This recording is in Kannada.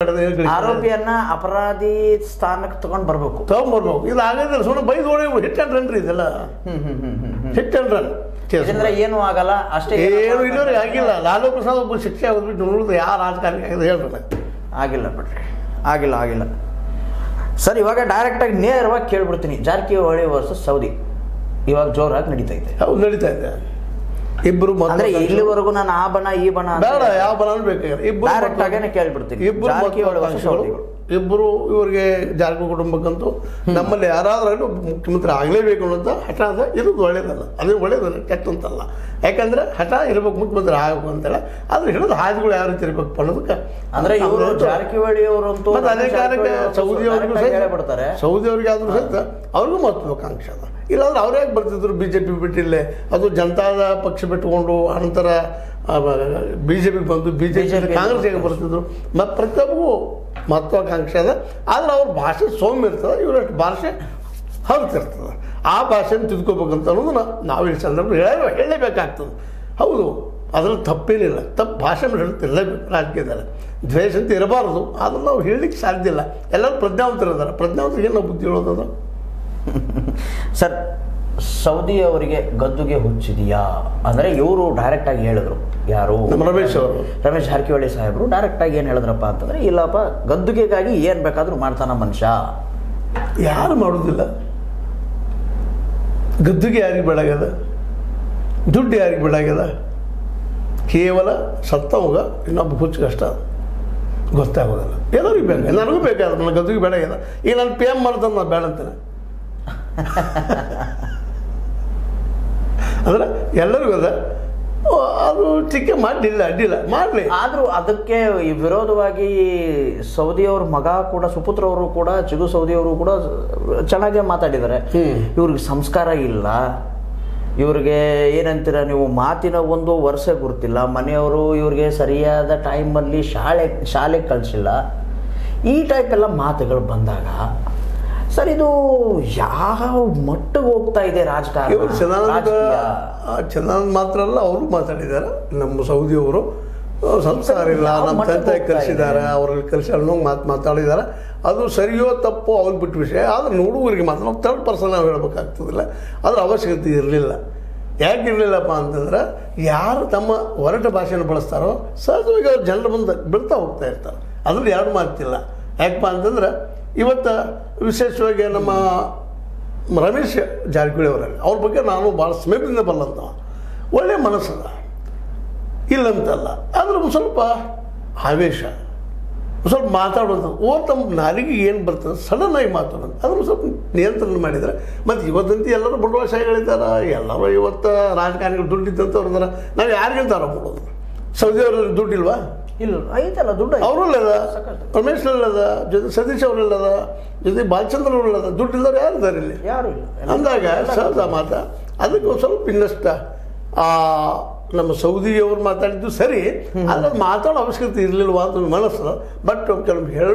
ಆರೋಪಿಯನ್ನ ಅಪರಾಧಿ ಸ್ಥಾನಕ್ಕೆ ತಗೊಂಡ್ಬರ್ಬೇಕು ಇದು ಆಗದಿಲ್ಲ ಸುಮ್ಮನೆ ಬೈದು ಹಿಟ್ ಅಂಡ್ ರನ್ ರೀ ಇದೆಲ್ಲ ಹಿಟ್ ಅಂಡ್ ರನ್ ಅಂದ್ರೆ ಏನು ಆಗಲ್ಲ ಅಷ್ಟೇ ಏನು ಇಲ್ಲವ್ರಿಗೆ ಆಗಿಲ್ಲ ಲಾಲೂ ಪ್ರಸಾದ್ ಒಬ್ಬರು ಶಿಕ್ಷೆ ಆಗೋದ್ಬಿಟ್ಟು ನೋಡಿದ್ರೆ ಯಾರು ರಾಜಕಾರಣಿ ಆಗಿದೆ ಹೇಳ್ರಿ ಆಗಿಲ್ಲ ಬಿಡ್ರಿ ಆಗಿಲ್ಲ ಸರ್ ಇವಾಗ ಡೈರೆಕ್ಟಾಗಿ ನೇರವಾಗಿ ಕೇಳ್ಬಿಡ್ತೀನಿ ಜಾರಕಿಹೊಳಿ ವರ್ಸಸ್ ಸೌದಿ ಇವಾಗ ಜೋರಾಗಿ ನಡೀತಾ ಇದೆ ಹೌದು ನಡೀತಾ ಇದೆ ಇಬ್ರು ಅಂದ್ರೆ ಇಲ್ಲಿವರೆಗೂ ನಾನು ಆ ಬಣ ಈ ಬಣ ಬೇಡ ಯಾವ ಬಣ ಬೇಕಾಗಿಲ್ಲ ಇಬ್ರು ಡೈರೆಕ್ಟ್ ಆಗೇನೆ ಕೇಳ್ಬಿಡ್ತೀನಿ ಇಬ್ಬರು ಇವರಿಗೆ ಜಾರಕಿಹೊಳಿ ಕುಟುಂಬಕ್ಕಂತೂ ನಮ್ಮಲ್ಲಿ ಯಾರಾದ್ರೂ ಮುಖ್ಯಮಂತ್ರಿ ಆಗಲೇಬೇಕು ಅನ್ನೋಂಥ ಹಠ ಅದ ಇರೋದು ಒಳ್ಳೇದಲ್ಲ ಅದೇ ಒಳ್ಳೇದಲ್ಲ ಕೆಟ್ಟ ಅಂತಲ್ಲ ಯಾಕಂದ್ರೆ ಹಠ ಇರ್ಬೇಕು ಮುಖ್ಯಮಂತ್ರಿ ಆಗಬೇಕು ಅಂತೇಳಿ ಆದ್ರೆ ಹಿಡಿದು ಹಾದಿಗಳು ಯಾವ ರೀತಿ ಇರ್ಬೇಕು ಅನ್ನೋದಕ್ಕೆ ಅಂದ್ರೆ ಇವರು ಜಾರಕಿಹೊಳಿ ಅವರಂತೂ ಅದೇ ಕಾರಣಕ್ಕೆ ಸೌದಿ ಅವ್ರಿಗೆ ಆದ್ರೂ ಸಹಿತ ಅವ್ರಿಗೂ ಮಹತ್ವಾಕಾಂಕ್ಷೆ ಅದ ಇಲ್ಲಾಂದ್ರೆ ಅವ್ರು ಯಾಕೆ ಬರ್ತಿದ್ರು ಬಿಜೆಪಿ ಬಿಟ್ಟಿಲ್ಲೇ ಅದು ಜನತಾದ ಪಕ್ಷ ಬಿಟ್ಟುಕೊಂಡು ಅನಂತರ ಬಿಜೆಪಿಗೆ ಬಂದು ಬಿಜೆಪಿ ಕಾಂಗ್ರೆಸ್ಗೆ ಬರ್ತಿದ್ರು ಮತ್ತು ಪ್ರತಿಯೊಬ್ಬರಿಗೂ ಮಹತ್ವಾಕಾಂಕ್ಷೆ ಅದ ಆದ್ರೆ ಅವ್ರ ಭಾಷೆ ಸೌಮ್ಯ ಇರ್ತದೆ ಇವರಷ್ಟು ಭಾಷೆ ಹೊರತಿರ್ತದೆ ಆ ಭಾಷೆನ ತಿದ್ಕೋಬೇಕಂತ ಅನ್ನೋದು ನಾವು ಈ ಸಂದರ್ಭ ಹೇಳಲೇಬೇಕಾಗ್ತದೆ ಹೌದು ಅದ್ರಲ್ಲಿ ತಪ್ಪೇನಿಲ್ಲ ತಪ್ಪು ಭಾಷೆ ಹೇಳ್ತಿರಲೇಬೇಕು ರಾಜಕೀಯದಲ್ಲಿ ದ್ವೇಷ ಅಂತ ಇರಬಾರ್ದು ಆದ್ರೆ ನಾವು ಹೇಳಲಿಕ್ಕೆ ಸಾಧ್ಯ ಇಲ್ಲ ಎಲ್ಲರೂ ಪ್ರಜ್ಞಾವಂತರಿದ್ದಾರೆ ಪ್ರಜ್ಞಾವಂತರಿಗೆ ನಾವು ಬುದ್ಧಿ ಹೇಳೋದದ ಸರ್ ಸೌದಿ ಅವರಿಗೆ ಗದ್ದುಗೆ ಹುಚ್ಚಿದೆಯಾ ಅಂದರೆ ಇವರು ಡೈರೆಕ್ಟ್ ಆಗಿ ಹೇಳಿದ್ರು ಯಾರು ರಮೇಶ್ ಜಾರಕಿಹೊಳಿ ಸಾಹೇಬರು ಡೈರೆಕ್ಟ್ ಆಗಿ ಏನು ಹೇಳಿದ್ರಪ್ಪ ಅಂತಂದ್ರೆ ಇಲ್ಲಪ್ಪ ಗದ್ದುಗೆಗಾಗಿ ಏನು ಬೇಕಾದ್ರೂ ಮಾಡ್ತಾನ ಮನುಷ್ಯ ಯಾರು ಮಾಡೋದಿಲ್ಲ ಗದ್ದುಗೆ ಯಾರಿಗೆ ಬೇಡಾಗ್ಯದ ದುಡ್ಡು ಯಾರಿಗೆ ಬೇಡಾಗ್ಯದ ಕೇವಲ ಸತ್ತವಾಗ ಇನ್ನೊಬ್ಬ ಹುಚ್ಚು ಕಷ್ಟ ಗೊತ್ತಾಗೋದಿಲ್ಲ ಎಲ್ಲರಿಗೂ ಬೇಕು ನನಗೂ ಬೇಕಾದ ನನ್ನ ಗದ್ದುಗೆ ಬೇಡಾಗ್ಯದ ಈಗ ನಾನು ಪಿ ಎಮ್ ಮಾಡ್ತಾನೆ ನಾನು ಬೇಡ ಅಂತಾನೆ ಅಂದ್ರೆ ಎಲ್ಲರಿಗೂ ಅದ ಅದು ಟೀಕೆ ಮಾಡಲಿಲ್ಲ ಅಡ್ಡಿಲ್ಲ ಮಾಡಲಿ ಆದರೂ ಅದಕ್ಕೆ ವಿರೋಧವಾಗಿ ಸೌದಿಯವ್ರ ಮಗ ಕೂಡ ಸುಪುತ್ರ ಅವರು ಕೂಡ ಚಿಗು ಸೌದಿಯವರು ಕೂಡ ಚೆನ್ನಾಗೇ ಮಾತಾಡಿದ್ದಾರೆ ಇವ್ರಿಗೆ ಸಂಸ್ಕಾರ ಇಲ್ಲ ಇವ್ರಿಗೆ ಏನಂತೀರ ನೀವು ಮಾತಿನ ಒಂದು ವರ್ಷ ಗುರ್ತಿಲ್ಲ ಮನೆಯವರು ಇವ್ರಿಗೆ ಸರಿಯಾದ ಟೈಮಲ್ಲಿ ಶಾಲೆಗೆ ಕಳಿಸಿಲ್ಲ ಈ ಟೈಪ್ ಎಲ್ಲ ಮಾತುಗಳು ಬಂದಾಗ ಸರ್ ಇದು ಯಾವ ಮಟ್ಟಿಗೆ ಹೋಗ್ತಾ ಇದೆ ರಾಜಕಾರಣ ಚೆನ್ನಾಗಿ ಮಾತ್ರ ಅಲ್ಲ ಅವರು ಮಾತಾಡಿದ್ದಾರೆ ನಮ್ಮ ಸೌದಿಯವರು ಸಂಸ್ಕಾರ ಇಲ್ಲ ನಮ್ಮ ತಂದೆ ಕಲಿಸಿದ್ದಾರೆ ಅವ್ರಲ್ಲಿ ಕಲಿಸಿ ಅನ್ನೋ ಮಾತಾಡಿದ್ದಾರೆ ಅದು ಸರಿಯೋ ತಪ್ಪೋ ಅವ್ರಿಗೆ ಬಿಟ್ಟು ವಿಷಯ ಆದ್ರೆ ನೋಡುವರಿಗೆ ಮಾತ್ರ ನಾವು ಥರ್ಡ್ ಪರ್ಸನ್ ನಾವು ಹೇಳ್ಬೇಕಾಗ್ತದಿಲ್ಲ ಅದ್ರ ಅವಶ್ಯಕತೆ ಇರಲಿಲ್ಲ ಯಾಕೆ ಇರಲಿಲ್ಲಪ್ಪ ಅಂತಂದ್ರೆ ಯಾರು ತಮ್ಮ ಹೊರಟ ಭಾಷೆಯನ್ನು ಬಳಸ್ತಾರೋ ಸಹಜವಾಗಿ ಅವ್ರು ಜನರು ಬಂದು ಬಿಡ್ತಾ ಹೋಗ್ತಾ ಇರ್ತಾರೆ ಅದ್ರಲ್ಲಿ ಯಾರು ಮಾತಿಲ್ಲ ಯಾಕಪ್ಪ ಅಂತಂದ್ರೆ ಇವತ್ತು ವಿಶೇಷವಾಗಿ ನಮ್ಮ ರಮೇಶ್ ಜಾರಕಿಹೊಳಿ ಅವರಲ್ಲಿ ಅವ್ರ ಬಗ್ಗೆ ನಾನು ಭಾಳ ಸಮೀಪದಿಂದ ಬಲ್ಲಂತ ಒಳ್ಳೆಯ ಮನಸ್ಸದ ಇಲ್ಲಂತಲ್ಲ ಆದ್ರೆ ಒಂದು ಸ್ವಲ್ಪ ಆವೇಶ ಸ್ವಲ್ಪ ಮಾತಾಡೋದು ತಮ್ಮ ನಾಲಿಗೆ ಏನು ಬರ್ತದೆ ಸಡನ್ನಾಗಿ ಮಾತಾಡೋದು ಅದನ್ನು ಸ್ವಲ್ಪ ನಿಯಂತ್ರಣ ಮಾಡಿದರೆ ಮತ್ತು ಇವತ್ತಂತೂ ಎಲ್ಲರೂ ಬಂಡವಾಳಶಾಹಿಗಳಿದ್ದಾರೆ ಎಲ್ಲರೂ ಇವತ್ತು ರಾಜಕಾರಣಿಗಳು ದುಡ್ಡಿದ್ದಂಥವ್ರು ಇದ್ದಾರೆ ನಾವು ಯಾರಿಗಿಂತ ಆರೋಪ ಮಾಡೋದು ಸೌದಿ ಅವರಲ್ಲಿ ದುಡ್ಡಿಲ್ವಾ ಇಲ್ಲ ಐತಲ್ಲ ದುಡ್ಡು ಅವರಲ್ಲದ ರಮೇಶ್ನಲ್ಲದ ಜೊತೆ ಸತೀಶ್ ಅವರಲ್ಲದ ಜೊತೆ ಬಾಲಚಂದ್ರ ಅವರಲ್ಲದ ದುಡ್ಡಿಲ್ಲದವ್ರು ಯಾರಿದ್ದಾರೆ ಇಲ್ಲಿ ಯಾರು ಇಲ್ಲ ಅಂದಾಗ ಸಹಜ ಮಾತ ಅದಕ್ಕೆ ಒಂದು ಸ್ವಲ್ಪ ಇನ್ನಷ್ಟ ನಮ್ಮ ಸೌದಿಯವ್ರು ಮಾತಾಡಿದ್ದು ಸರಿ ಆದರೆ ಮಾತಾಡೋ ಅವಶ್ಯಕತೆ ಇರಲಿಲ್ವಾ ಅಂತ ಮನಸ್ಸು ಬಟ್ ಕೆಲವು ಹೇಳಿ